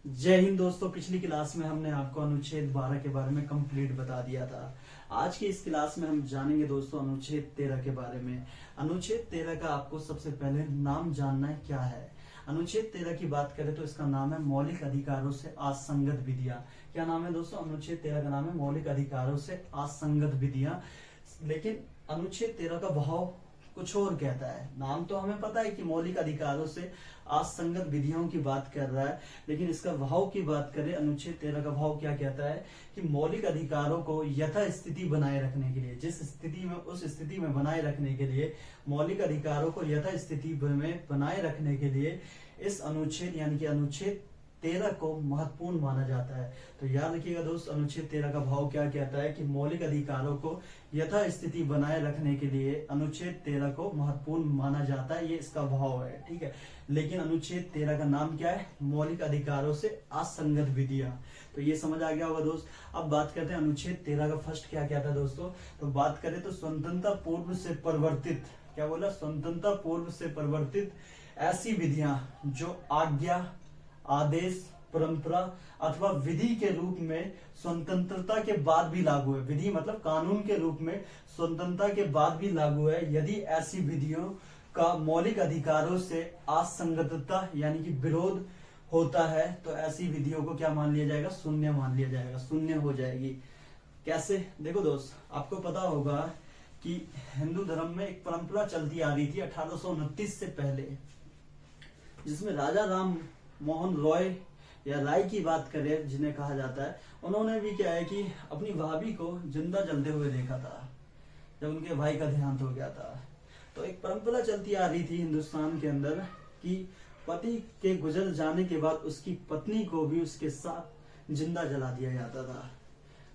जय हिंद दोस्तों। पिछली क्लास में हमने आपको अनुच्छेद 12 के बारे में कंप्लीट बता दिया था। आज की इस क्लास में हम जानेंगे दोस्तों अनुच्छेद 13 के बारे में। अनुच्छेद 13 का आपको सबसे पहले नाम जानना है क्या है। अनुच्छेद 13 की बात करें तो इसका नाम है मौलिक अधिकारों से असंगत विधियां। क्या नाम है दोस्तों? अनुच्छेद 13 का नाम है मौलिक अधिकारों से असंगत विधियां। लेकिन अनुच्छेद 13 का भाव कुछ और कहता है। नाम तो हमें पता है कि मौलिक अधिकारों से असंगत विधियों की बात कर रहा है, लेकिन इसका भाव की बात करें अनुच्छेद 13 का भाव क्या कहता है कि मौलिक अधिकारों को यथास्थिति बनाए रखने के लिए, जिस स्थिति में उस स्थिति में बनाए रखने के लिए, मौलिक अधिकारों को यथास्थिति में बनाए रखने के लिए इस अनुच्छेद यानी कि अनुच्छेद 13 को महत्वपूर्ण माना जाता है। तो याद रखिएगा दोस्त, अनुच्छेद 13 का भाव क्या कहता है कि मौलिक अधिकारों को यथास्थिति बनाए रखने के लिए अनुच्छेद 13 को महत्वपूर्ण माना जाता है। ये इसका भाव है, ठीक है। लेकिन अनुच्छेद 13 का नाम क्या है? मौलिक अधिकारों से असंगत विधियां। तो ये समझ आ गया होगा दोस्त। अब बात करते हैं अनुच्छेद 13 का फर्स्ट क्या कहता है दोस्तों। तो बात करें तो स्वतंत्रता पूर्व से परिवर्तित, क्या बोला? स्वतंत्रता पूर्व से परिवर्तित ऐसी विधियां जो आज्ञा, आदेश, परंपरा अथवा विधि के रूप में स्वतंत्रता के बाद भी लागू है। विधि मतलब कानून के रूप में स्वतंत्रता के बाद भी लागू है। यदि ऐसी विधियों का मौलिक अधिकारों से असंगतता यानी कि विरोध होता है तो ऐसी विधियों को क्या मान लिया जाएगा? शून्य मान लिया जाएगा, शून्य हो जाएगी। कैसे? देखो दोस्त, आपको पता होगा कि हिंदू धर्म में एक परंपरा चलती आ रही थी 1829 से पहले, जिसमें राजा राम मोहन रॉय या राय की बात करें जिन्हें कहा जाता है, उन्होंने भी क्या है कि अपनी भाभी को जिंदा जलते हुए देखा था जब उनके भाई का देहांत हो गया था। तो एक परंपरा चलती आ रही थी हिंदुस्तान के अंदर कि पति के गुजर जाने के बाद उसकी पत्नी को भी उसके साथ जिंदा जला दिया जाता था।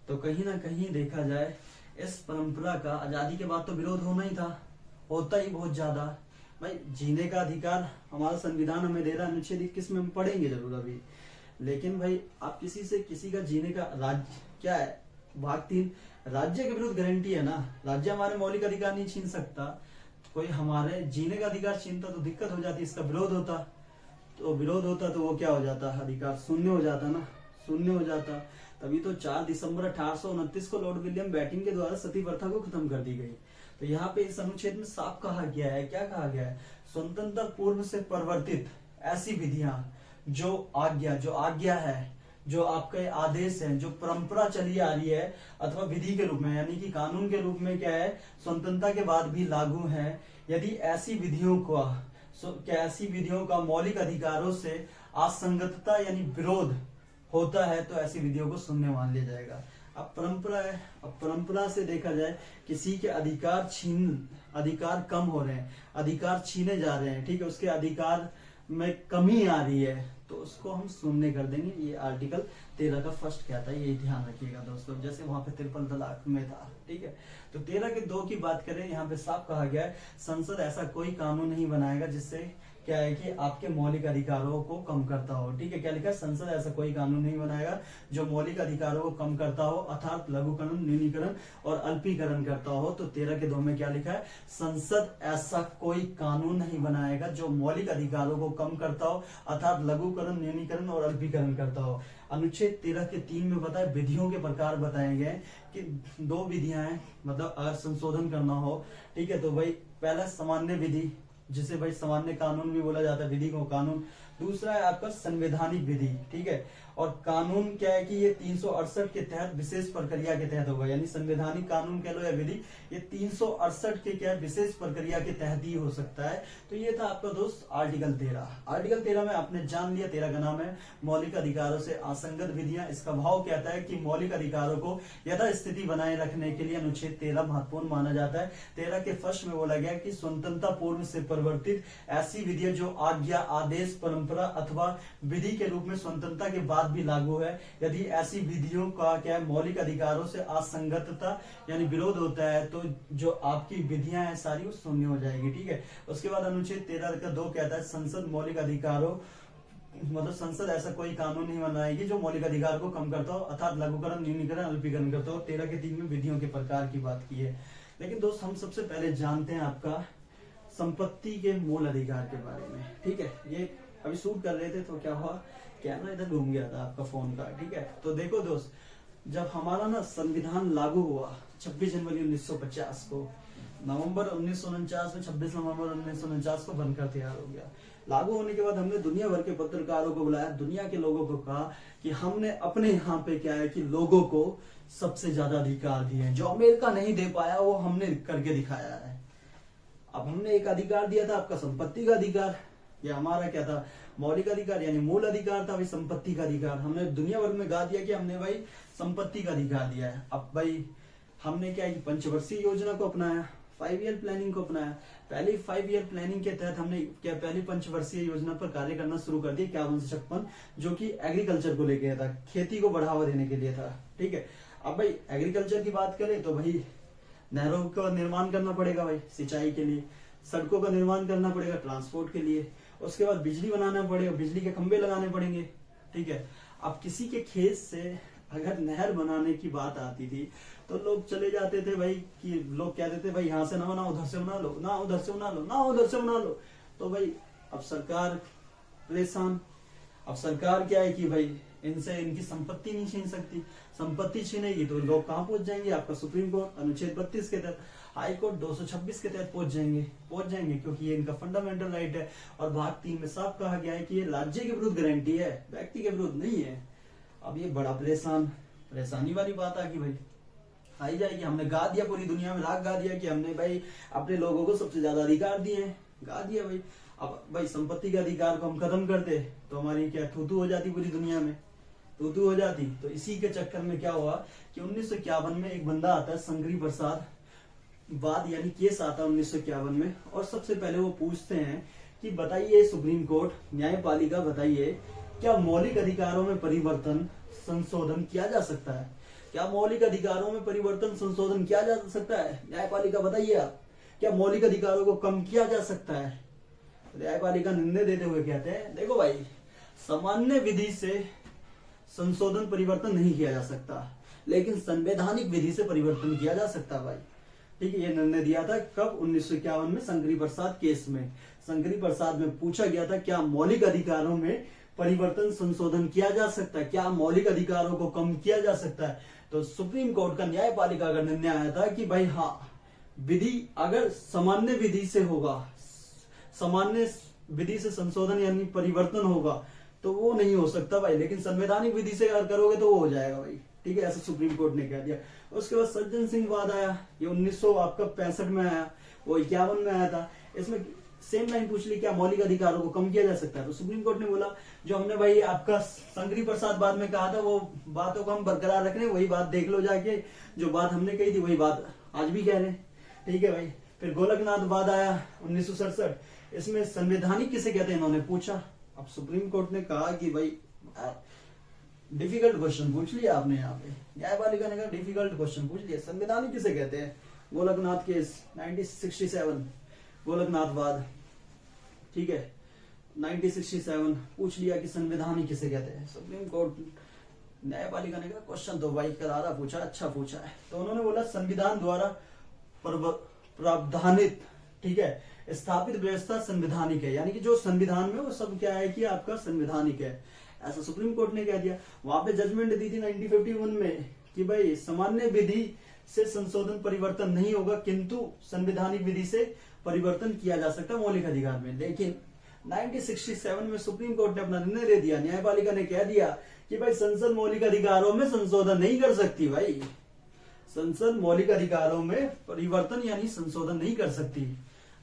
तो कहीं ना कहीं देखा जाए इस परंपरा का आजादी के बाद तो विरोध होना ही था, होता ही बहुत ज्यादा। भाई जीने का अधिकार हमारा संविधान हमें दे रहा है, अनुच्छेद 21 में हम पढ़ेंगे जरूर अभी। लेकिन भाई आप किसी से किसी का जीने का राज्य क्या है, भाग 3 राज्य के विरुद्ध गारंटी है ना। राज्य हमारे मौलिक अधिकार नहीं छीन सकता। कोई हमारे जीने का अधिकार छीनता तो दिक्कत हो जाती, इसका विरोध होता। तो विरोध होता तो वो क्या हो जाता? अधिकार शून्य हो जाता ना, शून्य हो जाता। तभी तो 4 दिसंबर 1829 को लॉर्ड विलियम बेंटिंक के द्वारा सती प्रथा को खत्म कर दी गई। तो यहाँ पे इस अनुच्छेद में साफ कहा गया है, क्या कहा गया है? स्वतंत्रता पूर्व से परिवर्तित ऐसी विधियां जो आज्ञा है, जो आपके आदेश है, जो परंपरा चली आ रही है अथवा विधि के रूप में यानी कि कानून के रूप में क्या है, स्वतंत्रता के बाद भी लागू है। यदि ऐसी विधियों का मौलिक अधिकारों से असंगतता यानी विरोध होता है तो ऐसी विधियों को शून्य मान लिया जाएगा। अब परंपरा है, अब परंपरा से देखा जाए किसी के अधिकार कम हो रहे हैं, अधिकार छीने जा रहे हैं, ठीक है, उसके अधिकार में कमी आ रही है तो उसको हम शून्य कर देंगे। ये आर्टिकल 13 का फर्स्ट कहता है, ये ध्यान रखिएगा दोस्तों। जैसे वहां पे 53 तलाक में था, ठीक है। तो 13 के 2 की बात करें, यहाँ पे साफ कहा गया है संसद ऐसा कोई कानून नहीं बनाएगा जिससे क्या है कि आपके मौलिक अधिकारों को कम करता हो, ठीक है। क्या लिखा है? संसद ऐसा कोई कानून नहीं बनाएगा जो मौलिक अधिकारों को कम करता हो अर्थात लघुकरण, न्यूनीकरण और अल्पीकरण करता हो। तो 13 के 2 में क्या लिखा है? संसद ऐसा कोई कानून नहीं बनाएगा जो मौलिक अधिकारों को कम करता हो अर्थात लघुकरण, न्यूनीकरण और अल्पीकरण करता हो। अनुच्छेद 13 के 3 में बताए विधियों के प्रकार बताए गए कि 2 विधियां हैं, मतलब अगर संशोधन करना हो, ठीक है, तो भाई पहला सामान्य विधि जिसे भाई सामान्य कानून भी बोला जाता है, विधि को कानून। दूसरा है आपका संवैधानिक विधि, ठीक है। और कानून क्या है कि ये 368 के तहत विशेष प्रक्रिया के तहत होगा, यानी संवैधानिक कानून कह लो या विधि, ये 368 के क्या विशेष प्रक्रिया के तहत ही हो सकता है। तो ये था आपका दोस्त आर्टिकल 13। आर्टिकल 13 में आपने जान लिया, 13 का नाम है मौलिक अधिकारों से असंगत विधियां। इसका भाव कहता है कि मौलिक अधिकारों को यथास्थिति बनाए रखने के लिए अनुच्छेद 13 महत्वपूर्ण माना जाता है। 13 के फर्स्ट में बोला गया कि स्वतंत्रता पूर्व से परिवर्तित ऐसी विधियां जो आज्ञा, आदेश, परंपरा अथवा विधि के रूप में स्वतंत्रता के बाद भी लागू है। यदि ऐसी विधियों का क्या है मौलिक अधिकारों से असंगतता यानी विरोध होता है तो जो आपकी विधियां हैं सारी वो शून्य हो जाएगी, ठीक है। उसके बाद अनुच्छेद 13 का 2 कहता है संसद मौलिक अधिकारों मतलब संसद ऐसा कोई कानून नहीं बनाएगी जो मौलिक अधिकार को कम करता हो अर्थात लघुकरण, न्यूनीकरण, अल्पीकरण करता हो। 13 के 3 में विधियों के प्रकार की बात की है। लेकिन दोस्त हम सबसे पहले जानते हैं आपका संपत्ति के मूल अधिकार के बारे में, ठीक है। ये अभी शूट कर रहे थे तो क्या हुआ कैमरा इधर घूम गया था आपका फोन का, ठीक है। तो देखो दोस्त, जब हमारा ना संविधान लागू हुआ 26 जनवरी 1950 को, नवंबर 1949 में 26 नवंबर 1949 को बनकर तैयार हो गया। लागू होने के बाद हमने दुनिया भर के पत्रकारों को बुलाया, दुनिया के लोगों को कहा कि हमने अपने यहाँ पे क्या है कि लोगों को सबसे ज्यादा अधिकार दिए हैं, जो अमेरिका नहीं दे पाया वो हमने करके दिखाया है। अब हमने एक अधिकार दिया था आपका संपत्ति का अधिकार, ये हमारा क्या था, मौलिक अधिकार यानी मूल अधिकार था, भाई संपत्ति का अधिकार। हमने दुनिया भर में गा दिया कि हमने भाई संपत्ति का अधिकार दिया है। अब भाई हमने क्या है कि पंचवर्षीय योजना को अपनाया, 5 ईयर प्लानिंग को अपनाया। पहली 5 ईयर प्लानिंग के तहत हमने क्या पहली पंचवर्षीय योजना पर कार्य करना शुरू कर दिया 51 से 56, जो कि एग्रीकल्चर को लेके था, खेती को बढ़ावा देने के लिए था, ठीक है। अब भाई एग्रीकल्चर की बात करें तो भाई नहरों का निर्माण करना पड़ेगा भाई सिंचाई के लिए, सड़कों का निर्माण करना पड़ेगा ट्रांसपोर्ट के लिए, उसके बाद बिजली बनाना पड़ेगा, बिजली के खंभे लगाने पड़ेंगे, ठीक है। अब किसी के खेत से अगर नहर बनाने की बात आती थी तो लोग चले जाते थे भाई, कि लोग कहते थे भाई यहाँ से ना बना, उधर से बना लो, ना उधर से बना लो, ना उधर से बना लो। तो भाई अब सरकार परेशान। अब सरकार क्या है कि भाई इनसे इनकी संपत्ति नहीं छीन सकती, संपत्ति छीनेगी तो लोग कहाँ पहुंच जाएंगे, आपका सुप्रीम कोर्ट अनुच्छेद 32 के तहत, हाई कोर्ट 226 के तहत पहुंच जाएंगे, क्योंकि ये इनका फंडामेंटल राइट है। और भाग 3 में साफ कहा गया है कि ये राज्य के विरुद्ध गारंटी है, व्यक्ति के विरुद्ध नहीं है। अब ये बड़ा परेशानी वाली बात आ गई भाई, आई जाएगी। हमने गा दिया, पूरी दुनिया में राग गा दिया कि हमने भाई अपने लोगों को सबसे ज्यादा अधिकार दिए हैं, गा दिया भाई। अब भाई संपत्ति के अधिकार को हम खत्म करते तो हमारी क्या थूथू हो जाती, पूरी दुनिया में थूथू हो जाती। तो इसी के चक्कर में क्या हुआ कि 1951 में एक बंदा आता है शंकरी प्रसाद वाद यानी केस आता है 1951 में, और सबसे पहले वो पूछते हैं कि बताइए सुप्रीम कोर्ट न्यायपालिका, बताइए क्या मौलिक अधिकारों में परिवर्तन संशोधन किया जा सकता है, क्या मौलिक अधिकारों में परिवर्तन संशोधन किया जा सकता है, न्यायपालिका बताइए आप, क्या मौलिक अधिकारों को कम किया जा सकता है। न्यायपालिका निर्णय देते हुए कहते हैं देखो भाई, सामान्य विधि से संशोधन परिवर्तन नहीं किया जा सकता, लेकिन संवैधानिक विधि से परिवर्तन किया जा सकता है भाई, ठीक है। ये निर्णय दिया था कब, 1951 में शंकरी प्रसाद केस में। शंकरी प्रसाद में पूछा गया था क्या मौलिक अधिकारों में परिवर्तन संशोधन किया जा सकता है, क्या मौलिक अधिकारों को कम किया जा सकता है। तो सुप्रीम कोर्ट का न्यायपालिका का निर्णय आया था कि भाई हाँ, विधि अगर सामान्य विधि से होगा, सामान्य विधि से संशोधन यानी परिवर्तन होगा तो वो नहीं हो सकता भाई, लेकिन संवैधानिक विधि से अगर करोगे तो वो हो जाएगा भाई, ठीक है। ऐसा सुप्रीम कोर्ट ने कह दिया। उसके बाद सज्जन सिंह वाद आया, ये 1965 में आया, वो 51 में आया था। इसमें सेम लाइन पूछ ली क्या मौलिक अधिकारों को कम किया जा सकता है, तो सुप्रीम कोर्ट ने बोला जो हमने भाई आपका शंकरी प्रसाद बाद में कहा था वो बातों को हम बरकरार रख रहे हैं, वही बात देख लो जाके, जो बात हमने कही थी वही बात आज भी कह रहे हैं, ठीक है भाई। फिर गोलकनाथ वाद आया 1967, इसमें संवैधानिक किसे कहते हैं इन्होंने पूछा। अब सुप्रीम कोर्ट ने कहा कि भाई डिफिकल्ट क्वेश्चन पूछ लिया आपने, यहाँ पे न्यायपालिका ने कहा डिफिकल्ट क्वेश्चन पूछ लिया, संवैधानिक किसे कहते हैं। गोलकनाथ केस 1967 गोलकनाथ वाद, ठीक है, 1967 पूछ लिया कि संवैधानिक किसे कहते हैं। सुप्रीम कोर्ट न्यायपालिका ने कहा क्वेश्चन तो भाई करारा पूछा, अच्छा पूछा है। तो उन्होंने बोला संविधान द्वारा प्रावधानित, ठीक है, स्थापित व्यवस्था संवैधानिक है, यानी कि जो संविधान में वो सब क्या है कि आपका संवैधानिक है, ऐसा सुप्रीम कोर्ट ने कह दिया। वहां पे जजमेंट दी थी 1951 में कि भाई सामान्य विधि से संशोधन परिवर्तन नहीं होगा, किंतु संवैधानिक विधि से परिवर्तन किया जा सकता है मौलिक अधिकार में। लेकिन 1967 में सुप्रीम कोर्ट ने अपना निर्णय ले दिया, न्यायपालिका ने कह दिया कि भाई संसद मौलिक अधिकारों में संशोधन नहीं कर सकती, भाई संसद मौलिक अधिकारों में परिवर्तन यानी संशोधन नहीं कर सकती।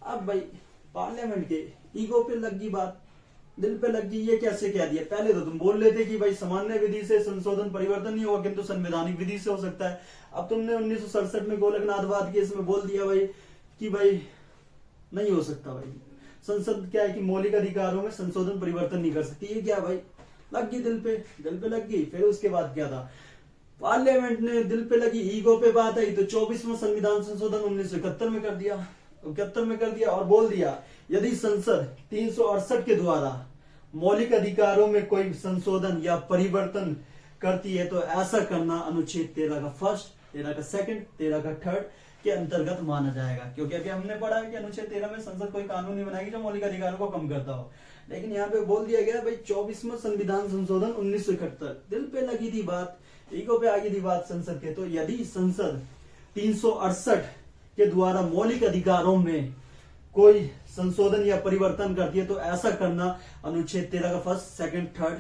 अब भाई पार्लियामेंट के ईगो पे लग गई बात, दिल पे लग गई, ये कैसे कह दिया, पहले तो तुम बोल लेते कि भाई सामान्य विधि से संशोधन परिवर्तन नहीं होगा किंतु संवैधानिक विधि से हो सकता है। अब तुमने 1967 में गोलकनाथ केस में बोल दिया भाई कि भाई नहीं हो सकता, भाई संसद क्या है कि मौलिक अधिकारों में संशोधन परिवर्तन नहीं कर सकती, ये क्या भाई लग गई दिल पे लग गई। फिर उसके बाद क्या था, पार्लियामेंट ने दिल पे लगी, ईगो पे बात आई तो 24वां संविधान संशोधन 1971 में कर दिया, 71 में कर दिया और बोल दिया यदि संसद 368 के द्वारा मौलिक अधिकारों में कोई संशोधन या परिवर्तन करती है तो ऐसा करना अनुच्छेद 13 का फर्स्ट, 13 का सेकंड, 13 का थर्ड के अंतर्गत माना जाएगा। क्योंकि अभी हमने पढ़ा है कि अनुच्छेद 13 में संसद कोई कानून नहीं बनाएगी जो मौलिक अधिकारों को कम करता हो। लेकिन यहाँ पे बोल दिया गया भाई 24वां संविधान संशोधन 1971, दिल पे लगी थी बात, ईगो पे आ गई थी बात संसद के। तो यदि संसद 368 के द्वारा मौलिक अधिकारों में कोई संशोधन या परिवर्तन करती है तो ऐसा करना अनुच्छेद 13 का फर्स्ट, सेकंड, थर्ड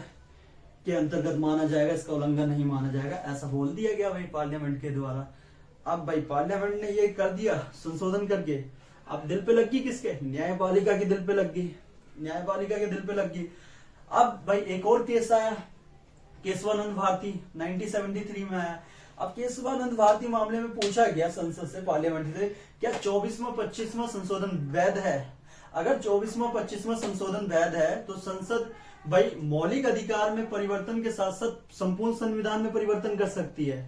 के अंतर्गत माना जाएगा, इसका उल्लंघन नहीं माना जाएगा, ऐसा बोल दिया गया भाई पार्लियामेंट के द्वारा। अब भाई पार्लियामेंट ने ये कर दिया संशोधन करके, अब दिल पे लग गई किसके? न्यायपालिका के दिल पे लग गई, न्यायपालिका के दिल पे लग गई। अब भाई एक और केस आया केशवानंद भारती 1973 में आया। अब केशवानंद भारती मामले में पूछा गया संसद से, पार्लियामेंट से, क्या 24वां 25वां संशोधन वैध है? अगर 24वां 25वां संशोधन वैध है तो संसद भाई मौलिक अधिकार में परिवर्तन के साथ साथ संपूर्ण संविधान में परिवर्तन कर सकती है।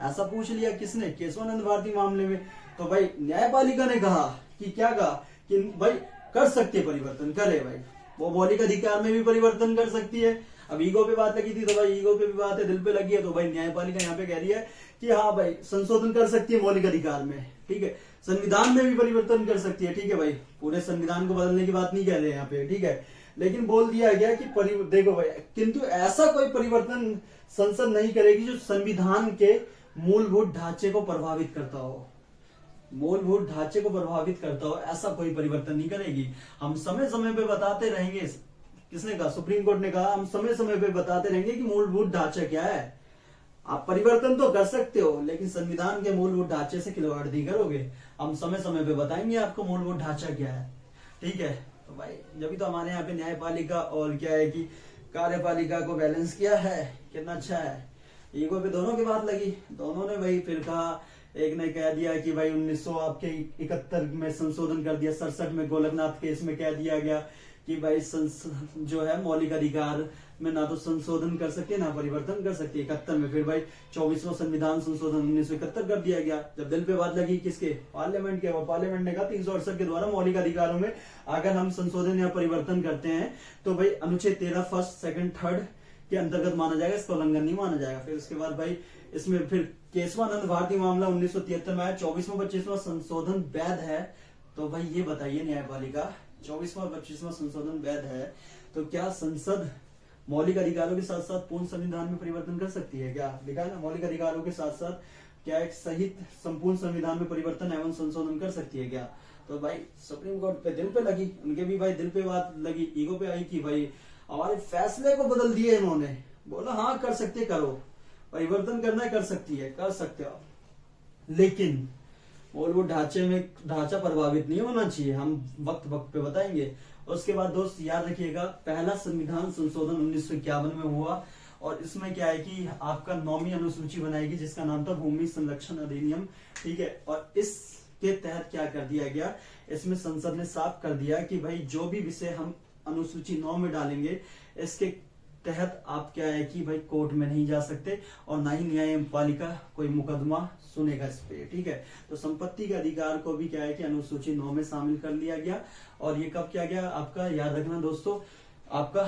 ऐसा पूछ लिया किसने? केशवानंद भारती मामले में। तो भाई न्यायपालिका ने कहा कि क्या कहा कि भाई कर सकती है परिवर्तन, करे भाई, वो मौलिक अधिकार में भी परिवर्तन कर सकती है। अब ईगो पे बात लगी थी तो भाई ईगो पे भी बात है, दिल पे लगी है, तो भाई न्यायपालिका यहाँ पे कह रही है कि हाँ भाई संशोधन कर सकती है मौलिक अधिकार में, ठीक है, संविधान में भी परिवर्तन कर सकती है, ठीक है भाई, पूरे संविधान को बदलने की बात नहीं कह रहे यहाँ पे, ठीक है, लेकिन बोल दिया गया कि देखो भाई, किंतु ऐसा कोई परिवर्तन संसद नहीं करेगी जो संविधान के मूलभूत ढांचे को प्रभावित करता हो, मूलभूत ढांचे को प्रभावित करता हो, ऐसा कोई परिवर्तन नहीं करेगी। हम समय समय पे बताते रहेंगे, किसने कहा? सुप्रीम कोर्ट ने कहा, हम समय समय पे बताते रहेंगे कि मूलभूत ढांचा क्या है। आप परिवर्तन तो कर सकते हो लेकिन संविधान के मूलभूत ढांचे से खिलवाड़ नहीं करोगे। हम समय समय पे बताएंगे आपको मूलभूत ढांचा क्या है, ठीक है। तो भाई जब तो हमारे यहाँ पे न्यायपालिका और क्या है कि कार्यपालिका को बैलेंस किया है, कितना अच्छा है। ईगो पे दोनों की बात लगी, दोनों ने भाई फिर कहा, एक ने कह दिया कि भाई 1971 में संशोधन कर दिया, 67 में गोलकनाथ केस में कह दिया गया कि भाई जो है मौलिक अधिकार में ना तो संशोधन कर सकते ना परिवर्तन कर सकते। 71 में फिर भाई 24वां संविधान संशोधन 1971 कर दिया गया। जब दिल पे बात लगी किसके? पार्लियामेंट के। पार्लियामेंट ने कहा 368 के द्वारा मौलिक अधिकारों में अगर हम संशोधन या परिवर्तन करते हैं तो भाई अनुच्छेद 13 फर्स्ट, सेकंड, थर्ड के अंतर्गत माना जाएगा, इसका उल्लंघन नहीं माना जाएगा। फिर उसके बाद भाई इसमें फिर केशवानंद भारती मामला 1973 में आया, 24वां 25वां संशोधन वैध है। तो भाई ये बताइए न्यायपालिका, 24वां 25वां संशोधन वैध है तो क्या संसद मौलिक अधिकारों के साथ साथ पूर्ण संविधान में परिवर्तन कर सकती है क्या? लिखा है ना, मौलिक अधिकारों के साथ साथ क्या एक सहित संपूर्ण संविधान में परिवर्तन एवं संशोधन कर सकती है क्या? तो भाई सुप्रीम कोर्ट पे दिल पे लगी, उनके भी भाई दिल पे बात लगी, ईगो पे आई कि भाई हमारे फैसले को बदल दिए इन्होंने, बोला हाँ कर सकते, करो, परिवर्तन करना है कर सकती है, कर सकते हो, लेकिन और वो ढांचे में ढांचा प्रभावित नहीं होना चाहिए। हम वक्त वक्त पे बताएंगे। उसके बाद दोस्त याद रखिएगा, पहला संविधान संशोधन 1951 में हुआ और इसमें क्या है कि आपका 9वीं अनुसूची बनाएगी जिसका नाम था भूमि संरक्षण अधिनियम, ठीक है। और इसके तहत क्या कर दिया गया, इसमें संसद ने साफ कर दिया कि भाई जो भी विषय हम अनुसूची 9 में डालेंगे इसके तहत आप क्या है कि भाई कोर्ट में नहीं जा सकते और ना ही न्यायपालिका कोई मुकदमा सुनेगा इस पे, ठीक है। तो संपत्ति के अधिकार को भी क्या है कि अनुसूची 9 में शामिल कर लिया गया। और ये कब किया गया आपका याद रखना दोस्तों, आपका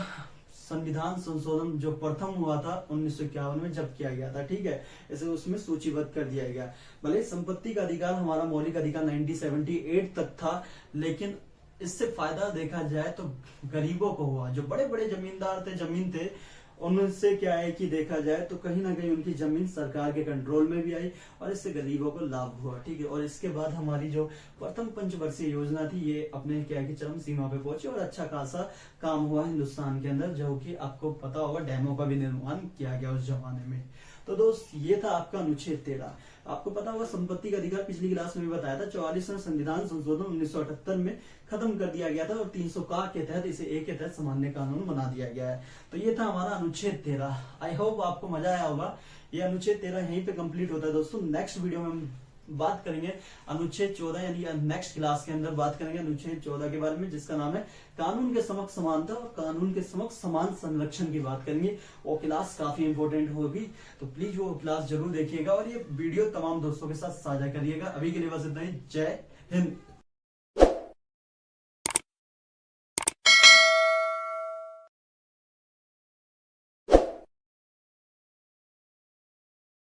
संविधान संशोधन जो प्रथम हुआ था 1951 में जब किया गया था, ठीक है, इसे उसमें सूचीबद्ध कर दिया गया। भले संपत्ति का अधिकार हमारा मौलिक अधिकार 1978 तक था, लेकिन इससे फायदा देखा जाए तो गरीबों को हुआ। जो बड़े बड़े जमींदार थे, जमीन थे, उनसे क्या है कि देखा जाए तो कहीं ना कहीं उनकी जमीन सरकार के कंट्रोल में भी आई और इससे गरीबों को लाभ हुआ, ठीक है। और इसके बाद हमारी जो प्रथम पंचवर्षीय योजना थी ये अपने क्या है कि चरम सीमा पे पहुंची और अच्छा खासा काम हुआ हिंदुस्तान के अंदर, जो कि आपको पता होगा डैमों का भी निर्माण किया गया उस जमाने में। तो दोस्त ये था आपका अनुच्छेद 13। आपको पता होगा संपत्ति का अधिकार पिछली क्लास में भी बताया था, 44वां संविधान संशोधन 1978 में खत्म कर दिया गया था और 300 का के तहत इसे एक के तहत सामान्य कानून बना दिया गया है। तो ये था हमारा अनुच्छेद 13। आई होप आपको मजा आया होगा। ये अनुच्छेद 13 यहीं पे कंप्लीट होता है दोस्तों। नेक्स्ट वीडियो में हम बात करेंगे अनुच्छेद 14, यानी नेक्स्ट क्लास के अंदर बात करेंगे अनुच्छेद 14 के बारे में, जिसका नाम है कानून के समक्ष समानता और कानून के समक्ष समान संरक्षण की बात करेंगे। वो क्लास काफी इंपॉर्टेंट होगी, तो प्लीज वो क्लास जरूर देखिएगा और ये वीडियो तमाम दोस्तों के साथ साझा करिएगा। अभी के लिए बस इतना ही। जय हिंद।